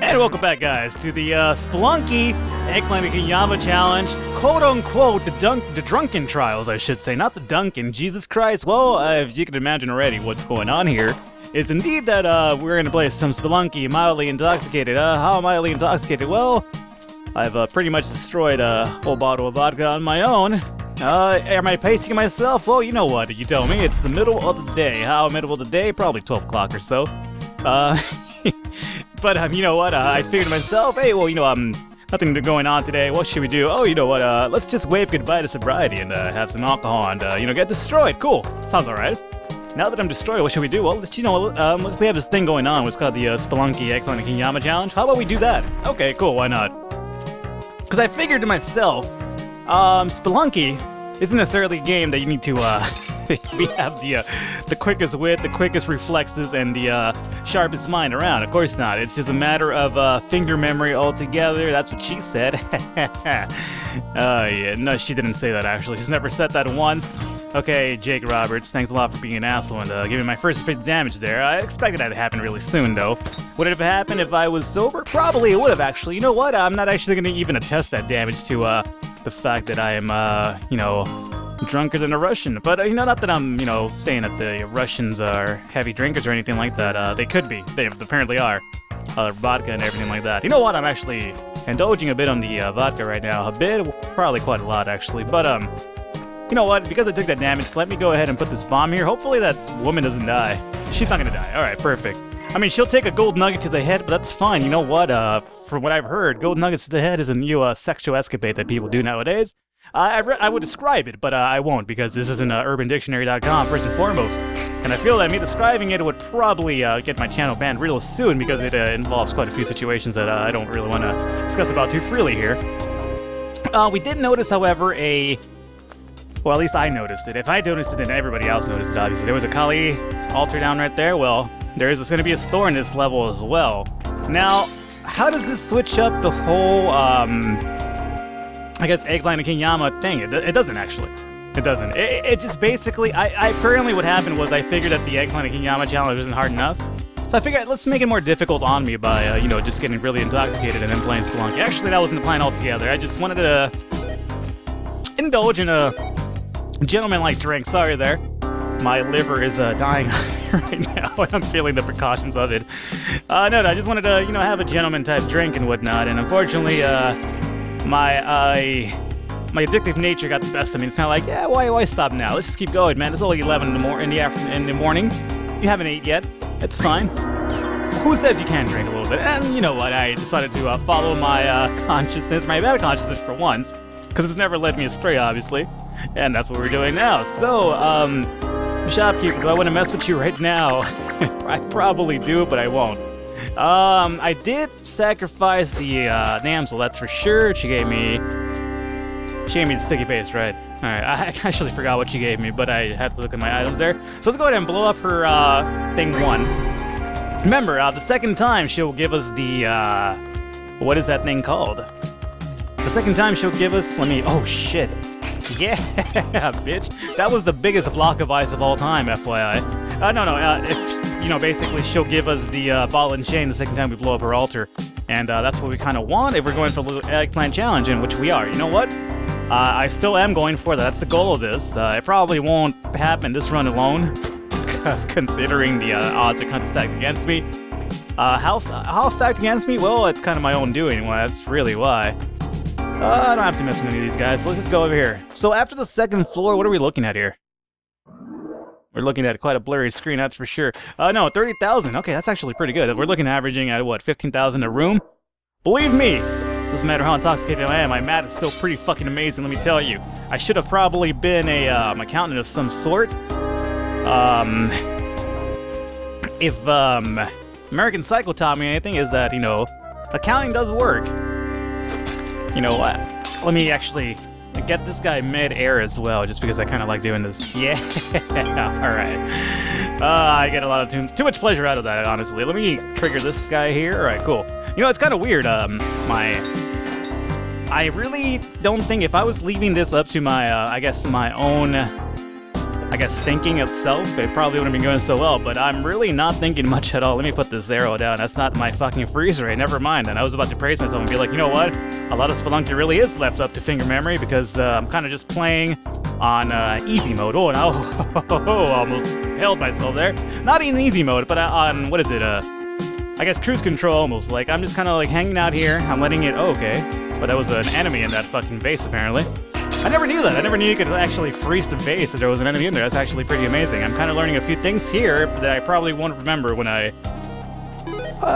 And welcome back, guys, to the Spelunky Eggplant Kiyama Challenge, quote-unquote, the Drunken Trials, I should say, not the Duncan. Jesus Christ. Well, if you can imagine already what's going on here, is indeed that we're going to play some Spelunky mildly intoxicated. How mildly intoxicated? Well, I've pretty much destroyed a whole bottle of vodka on my own. Am I pacing myself? Well, you know what, you tell me. It's the middle of the day. How middle of the day? Probably 12 o'clock or so. But, you know what, I figured to myself, hey, well, you know, nothing going on today, what should we do? Oh, you know what, let's just wave goodbye to sobriety and have some alcohol and, you know, get destroyed. Cool, sounds alright. Now that I'm destroyed, what should we do? Well, let's, you know, we have this thing going on, what's called the Spelunky Eggplant Kiyama Challenge. How about we do that? Okay, cool, why not? Because I figured to myself, Spelunky isn't necessarily a game that you need to, we have the quickest wit, the quickest reflexes, and the sharpest mind around. Of course not. It's just a matter of finger memory altogether. That's what she said. Yeah, no, she didn't say that actually. She's never said that once. Okay, Jake Roberts, thanks a lot for being an asshole and giving my first bit of damage there. I expected that to happen really soon, though. Would it have happened if I was sober? Probably it would have, actually. You know what? I'm not actually going to even attest that damage to the fact that I am, you know, drunker than a Russian. But, you know, not that I'm, you know, saying that the Russians are heavy drinkers or anything like that. They could be. They apparently are. Vodka and everything like that. You know what? I'm actually indulging a bit on the vodka right now. A bit? Probably quite a lot, actually. But, you know what? Because I took that damage, let me go ahead and put this bomb here. Hopefully that woman doesn't die. She's not gonna die. Alright, perfect. I mean, she'll take a gold nugget to the head, but that's fine. You know what? From what I've heard, gold nuggets to the head is a new sexual escapade that people do nowadays. I would describe it, but I won't, because this isn't UrbanDictionary.com, first and foremost. And I feel that me describing it would probably get my channel banned real soon, because it involves quite a few situations that I don't really want to discuss about too freely here. We did notice, however, well, at least I noticed it. If I noticed it, then everybody else noticed it, obviously. There was a Kali altar down right there. Well, there is going to be a store in this level as well. Now, how does this switch up the whole, I guess, Eggplant and Kiyama thing? It doesn't, actually. It doesn't. It just basically, apparently what happened was I figured that the Eggplant and Kiyama challenge wasn't hard enough. So I figured, let's make it more difficult on me by, you know, just getting really intoxicated and then playing Spelunky. Actually, that wasn't the plan altogether. I just wanted to indulge in a gentleman-like drink. Sorry there. My liver is dying right now, and I'm feeling the precautions of it. No, I just wanted to, you know, have a gentleman-type drink and whatnot, and unfortunately, my addictive nature got the best of me. It's kind of like, yeah, why stop now? Let's just keep going, man. It's only 11 in the morning. You haven't ate yet. It's fine. Who says you can't drink a little bit? And you know what? I decided to follow my consciousness, my bad consciousness for once, because it's never led me astray, obviously. And that's what we're doing now. So, shopkeeper, do I want to mess with you right now? I probably do, but I won't. I did sacrifice the damsel, that's for sure. She gave me the sticky paste, right? Alright, I actually forgot what she gave me, but I had to look at my items there. So let's go ahead and blow up her thing once. Remember, the second time she'll give us the, what is that thing called? The second time she'll give us, oh shit. Yeah, bitch. That was the biggest block of ice of all time, FYI. If, you know, basically she'll give us the ball and chain the second time we blow up her altar. And that's what we kind of want if we're going for a little Eggplant Challenge, in which we are. You know what? I still am going for that. That's the goal of this. It probably won't happen this run alone, because considering the odds are kind of stacked against me. How stacked against me? Well, it's kind of my own doing. Well, that's really why. I don't have to mess with any of these guys, so let's just go over here. So after the second floor, what are we looking at here? We're looking at quite a blurry screen, that's for sure. No, 30,000. Okay, that's actually pretty good. We're looking averaging at, what, 15,000 a room? Believe me, doesn't matter how intoxicated I am, my math is still pretty fucking amazing, let me tell you. I should have probably been a accountant of some sort. If American Psycho taught me anything, is that, you know, accounting does work. You know what? Let me actually get this guy mid-air as well, just because I kind of like doing this. Yeah, alright. I get a lot of too much pleasure out of that, honestly. Let me trigger this guy here. Alright, cool. You know, it's kind of weird. I really don't think if I was leaving this up to my, I guess, my own I guess, thinking itself, it probably wouldn't have been going so well, but I'm really not thinking much at all. Let me put this arrow down. That's not my fucking freeze rate. Never mind. And I was about to praise myself and be like, you know what? A lot of Spelunky really is left up to finger memory because I'm kind of just playing on easy mode. Oh, no. Almost held myself there. Not in easy mode, but on, what is it? I guess cruise control almost. Like, I'm just kind of like hanging out here. I'm letting it, oh, okay. But there was an enemy in that fucking base, apparently. I never knew that. I never knew you could actually freeze the base if there was an enemy in there. That's actually pretty amazing. I'm kind of learning a few things here that I probably won't remember when I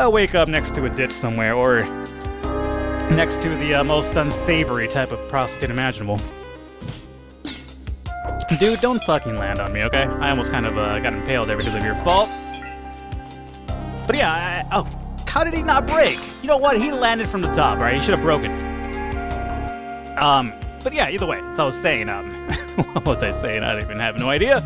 wake up next to a ditch somewhere or next to the most unsavory type of prostitute imaginable. Dude, don't fucking land on me, okay? I almost kind of got impaled there because of your fault. But yeah, oh, how did he not break? You know what? He landed from the top, right? He should have broken. But yeah, either way, as I was saying, what was I saying? I even have no idea.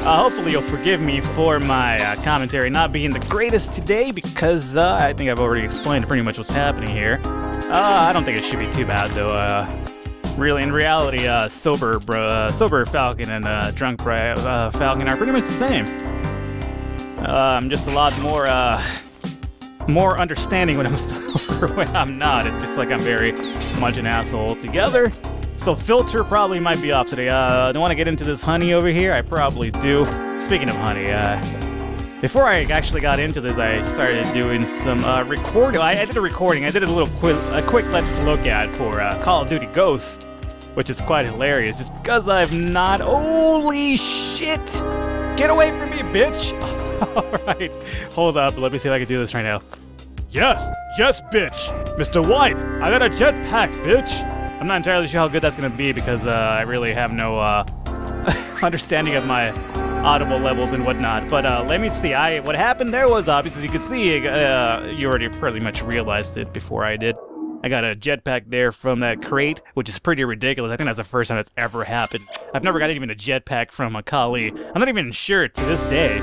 Hopefully you'll forgive me for my commentary not being the greatest today because I think I've already explained pretty much what's happening here. I don't think it should be too bad though. Really, in reality, sober Falcon and drunk Falcon are pretty much the same. I'm just a lot more understanding when I'm sober. When I'm not, it's just like I'm very much an asshole altogether. So filter probably might be off today. Do I want to get into this honey over here? I probably do. Speaking of honey, before I actually got into this, I started doing some recording. I did a recording. I did a quick let's look at for Call of Duty Ghost, which is quite hilarious. Just because I've not. Holy shit! Get away from me, bitch! Alright, hold up. Let me see if I can do this right now. Yes, bitch! Mr. White, I got a jetpack, bitch! I'm not entirely sure how good that's gonna be because I really have no understanding of my audible levels and whatnot. But let me see. What happened there was obvious, as you can see. You already pretty much realized it before I did. I got a jetpack there from that crate, which is pretty ridiculous. I think that's the first time that's ever happened. I've never got even a jetpack from a Kali. I'm not even sure to this day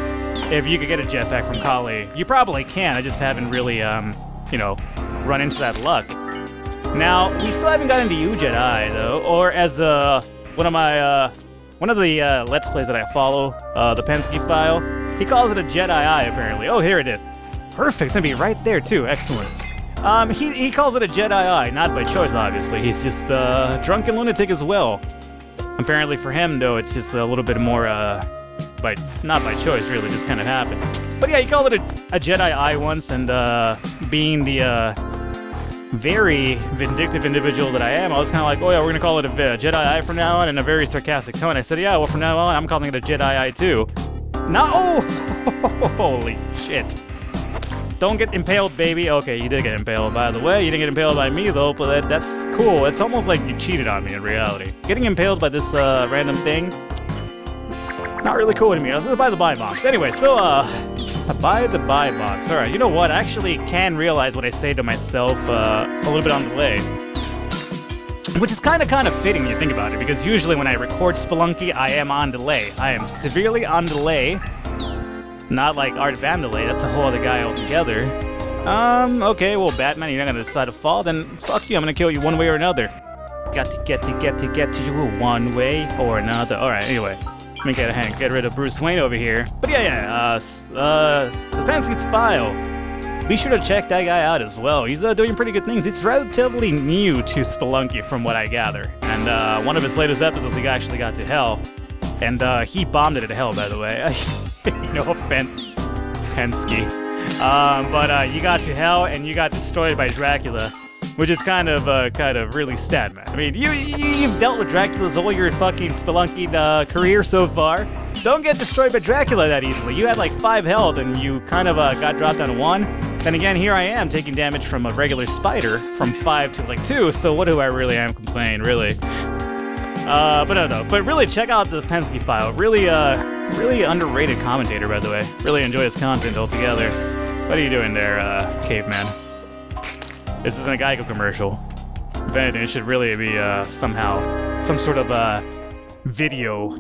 if you could get a jetpack from Kali. You probably can. I just haven't really, you know, run into that luck. Now, we still haven't gotten to you, Jedi, though, or as one of the Let's Plays that I follow, the Spelunky file, he calls it a Jedi Eye, apparently. Oh, here it is. Perfect, it's gonna be right there, too. Excellent. He calls it a Jedi Eye, not by choice, obviously. He's just a drunken lunatic as well. Apparently for him, though, it's just a little bit more, not by choice, really, just kind of happened. But yeah, he called it a Jedi Eye once, and being the very vindictive individual that I am, I was kind of like, oh yeah, we're gonna call it a Jedi Eye from now on, in a very sarcastic tone. I said, yeah, well from now on, I'm calling it a Jedi Eye too. No! Holy shit. Don't get impaled, baby. Okay, you did get impaled, by the way. You didn't get impaled by me, though, but that's cool. It's almost like you cheated on me in reality. Getting impaled by this random thing, not really cool to me. I was gonna buy the buy box. Anyway, so, buy the buy box. Alright, you know what? I actually can realize what I say to myself a little bit on delay. Which is kind of fitting when you think about it, because usually when I record Spelunky, I am on delay. I am severely on delay. Not like Art Van delay, that's a whole other guy altogether. Okay, well, Batman, you're not gonna decide to fall, then fuck you, I'm gonna kill you one way or another. Got to get to you one way or another. Alright, anyway. Let me get rid of Bruce Wayne over here. But yeah, Spelunky's file. Be sure to check that guy out as well. He's doing pretty good things. He's relatively new to Spelunky from what I gather. And one of his latest episodes, he actually got to hell. And he bombed it at hell, by the way. No offense, Penske. But you got to hell and you got destroyed by Dracula. Which is kind of really sad, man. I mean, you've dealt with Dracula's all your fucking Spelunky career so far. Don't get destroyed by Dracula that easily. You had like 5 health and you kind of got dropped down to 1. Then again, here I am taking damage from a regular spider from 5 to like 2. So what do I really am complaining, really? But no. But really, check out the Spelunky file. Really underrated commentator, by the way. Really enjoy his content altogether. What are you doing there, caveman? This isn't a Geico commercial. If anything, it should really be somehow some sort of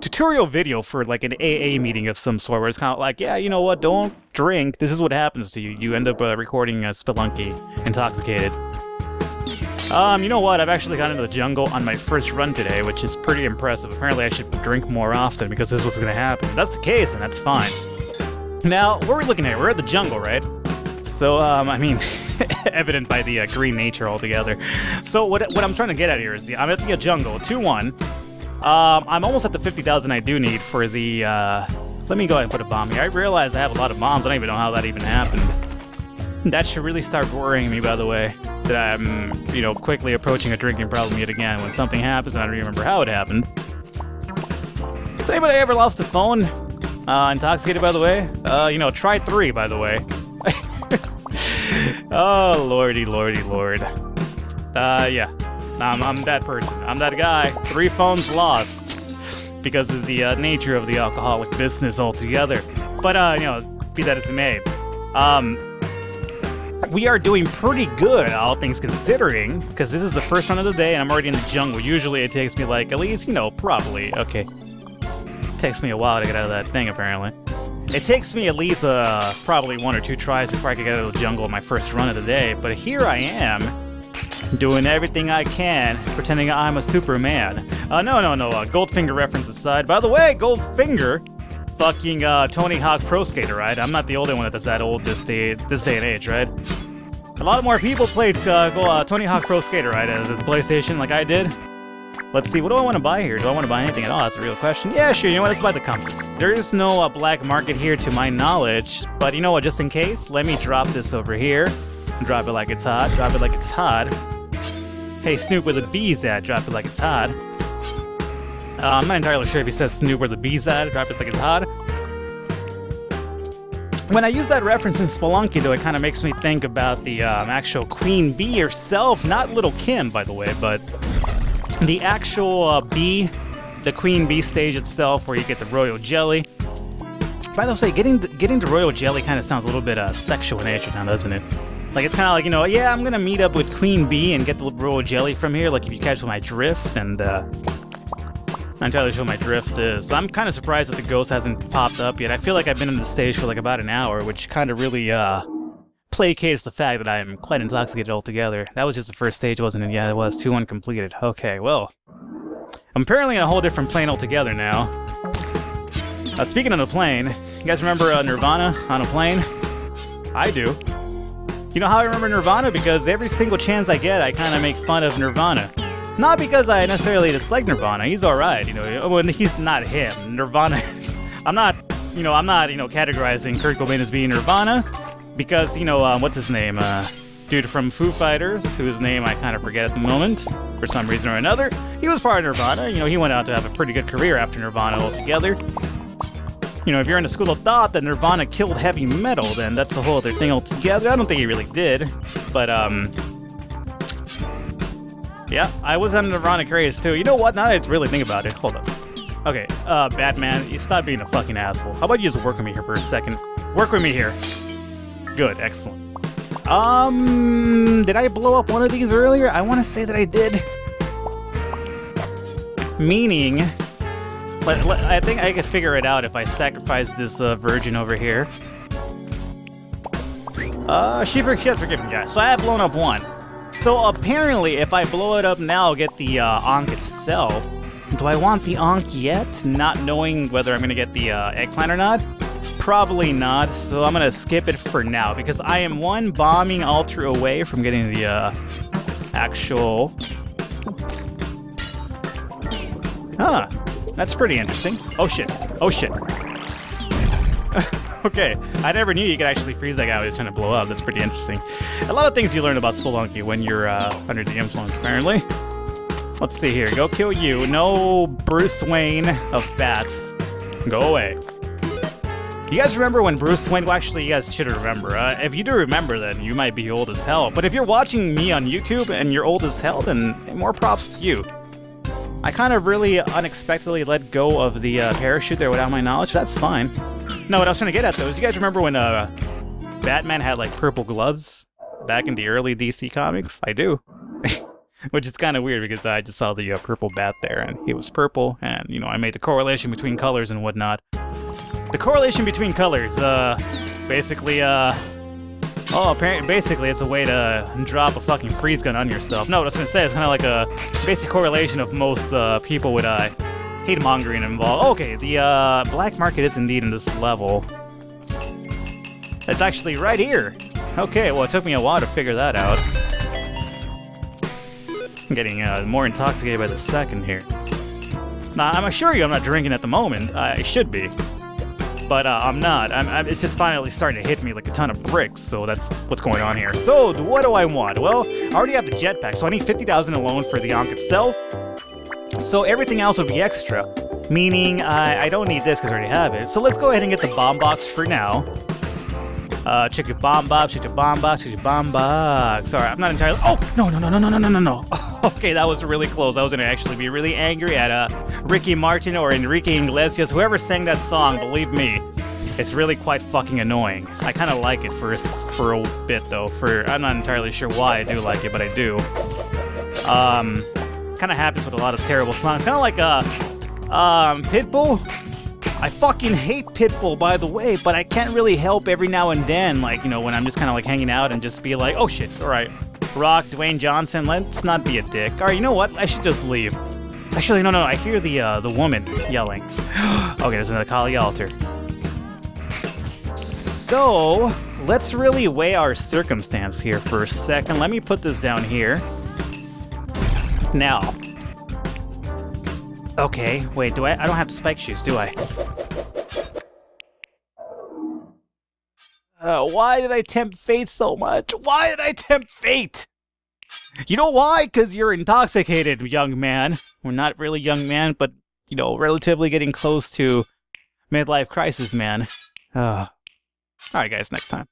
tutorial video for like an AA meeting of some sort, where it's kind of like, yeah, you know what, don't drink. This is what happens to you. You end up recording Spelunky intoxicated. You know what? I've actually gone into the jungle on my first run today, which is pretty impressive. Apparently I should drink more often because this was gonna happen. If that's the case, then that's fine. Now, what are we looking at? We're at the jungle, right? So, I mean, evident by the green nature altogether. So what I'm trying to get at here is I'm at the jungle, 2-1. I'm almost at the 50,000 I do need for the, let me go ahead and put a bomb here. I realize I have a lot of bombs. I don't even know how that even happened. That should really start worrying me, by the way, that I'm, you know, quickly approaching a drinking problem yet again when something happens and I don't remember how it happened. Has anybody ever lost a phone? Intoxicated, by the way? You know, try 3, by the way. Oh, lordy, lordy, lord. Yeah. I'm that person. I'm that guy. 3 phones lost. Because of the nature of the alcoholic business altogether. But, you know, be that as it may. We are doing pretty good, all things considering, because this is the first run of the day and I'm already in the jungle. Usually it takes me like, at least, you know, probably, okay. It takes me a while to get out of that thing, apparently. It takes me at least probably 1 or 2 tries before I can get out of the jungle on my first run of the day, but here I am, doing everything I can, pretending I'm a Superman. No, Goldfinger reference aside. By the way, Goldfinger, fucking Tony Hawk Pro Skater, right? I'm not the only one that's that old this day and age, right? A lot more people played Tony Hawk Pro Skater, right, at the PlayStation like I did. Let's see, what do I want to buy here? Do I want to buy anything at all? That's a real question. Yeah, sure, you know what, let's buy the compass. There is no black market here to my knowledge, but you know what, just in case, let me drop this over here. Drop it like it's hot, drop it like it's hot. Hey, Snoop, where the bees at? Drop it like it's hot. I'm not entirely sure if he says Snoop, where the bees at? Drop it like it's hot. When I use that reference in Spelunky, though, it kind of makes me think about the actual Queen Bee herself. Not Little Kim, by the way, but the actual bee, the Queen Bee stage itself, where you get the royal jelly. By the way, getting the royal jelly kind of sounds a little bit sexual in nature now, doesn't it? Like, it's kind of like, you know, yeah, I'm gonna meet up with Queen Bee and get the royal jelly from here, like if you catch my drift, and not entirely sure what my drift is. I'm kind of surprised that the ghost hasn't popped up yet. I feel like I've been in the stage for like about an hour, which kind of really placates the fact that I am quite intoxicated altogether. That was just the first stage, wasn't it? Yeah, it was. 2 uncompleted. Okay, well, I'm apparently in a whole different plane altogether now. Speaking of the plane, you guys remember Nirvana on a plane? I do. You know how I remember Nirvana? Because every single chance I get, I kind of make fun of Nirvana. Not because I necessarily dislike Nirvana. He's alright, you know. Well, he's not him. Nirvana. I'm not categorizing Kurt Cobain as being Nirvana. Because, you know, what's his name? Dude from Foo Fighters, whose name I kind of forget at the moment, for some reason or another. He was part of Nirvana. You know, he went out to have a pretty good career after Nirvana altogether. You know, if you're in a school of thought that Nirvana killed heavy metal, then that's a whole other thing altogether. I don't think he really did, but, yeah, I was on Nirvana craze, too. You know what? Now that I really think about it, hold up. Okay, Batman, you stop being a fucking asshole. How about you just work with me here for a second? Work with me here. Good, excellent. Did I blow up one of these earlier? I want to say that I did. Meaning... I think I could figure it out if I sacrifice this virgin over here. She has forgiven me, yeah. So I have blown up one. So apparently, if I blow it up now, I'll get the Ankh itself. Do I want the Ankh yet? Not knowing whether I'm gonna get the Eggplant or not? Probably not, so I'm gonna skip it for now, because I am one bombing altar away from getting the actual... Huh. That's pretty interesting. Oh shit. Oh shit. Okay, I never knew you could actually freeze that guy when he was trying to blow up. That's pretty interesting. A lot of things you learn about Spelunky when you're under the influence, apparently. Let's see here. Go kill you. No Bruce Wayne of bats. Go away. You guys remember when Bruce Wayne... Well, actually, you guys should remember. If you do remember, then you might be old as hell. But if you're watching me on YouTube and you're old as hell, then more props to you. I kind of really unexpectedly let go of the parachute there without my knowledge. That's fine. No, what I was trying to get at, though, is you guys remember when Batman had, like, purple gloves back in the early DC comics? I do. Which is kind of weird, because I just saw the purple bat there, and he was purple, and, you know, I made the correlation between colors and whatnot. The correlation between colors, it's basically, Oh, apparently, basically, it's a way to drop a fucking freeze gun on yourself. No, what I was gonna say, it's kind of like a basic correlation of most people with hate mongering involved. Okay, the black market is indeed in this level. It's actually right here. Okay, well, it took me a while to figure that out. I'm getting more intoxicated by the second here. Now, I'm assure you I'm not drinking at the moment. I should be. But I'm not. It's just finally starting to hit me like a ton of bricks, so that's what's going on here. So, what do I want? Well, I already have the jetpack, so I need 50,000 alone for the Ankh itself. So everything else would be extra, meaning I don't need this because I already have it. So let's go ahead and get the bomb box for now. Check your bomb box, check your bomb box, check your bomb box. Sorry, I'm not entirely. Oh no! Okay, that was really close. I was gonna actually be really angry at Ricky Martin or Enrique Iglesias, whoever sang that song. Believe me, it's really quite fucking annoying. I kind of like it for a bit though. I'm not entirely sure why I do like it, but I do. Kind of happens with a lot of terrible songs. Kind of like Pitbull. I fucking hate Pitbull, by the way, but I can't really help every now and then, like, you know, when I'm just kind of like hanging out and just be like, oh shit, alright. Rock, Dwayne Johnson, let's not be a dick. Alright, you know what? I should just leave. Actually, no, I hear the woman yelling. Okay, there's another Kali altar. So, let's really weigh our circumstance here for a second. Let me put this down here. Now. Okay, wait, I don't have the spike shoes, do I? Why did I tempt fate so much? Why did I tempt fate? You know why? Because you're intoxicated, young man. Well, not really young man, but, you know, relatively getting close to midlife crisis, man. Alright guys, next time.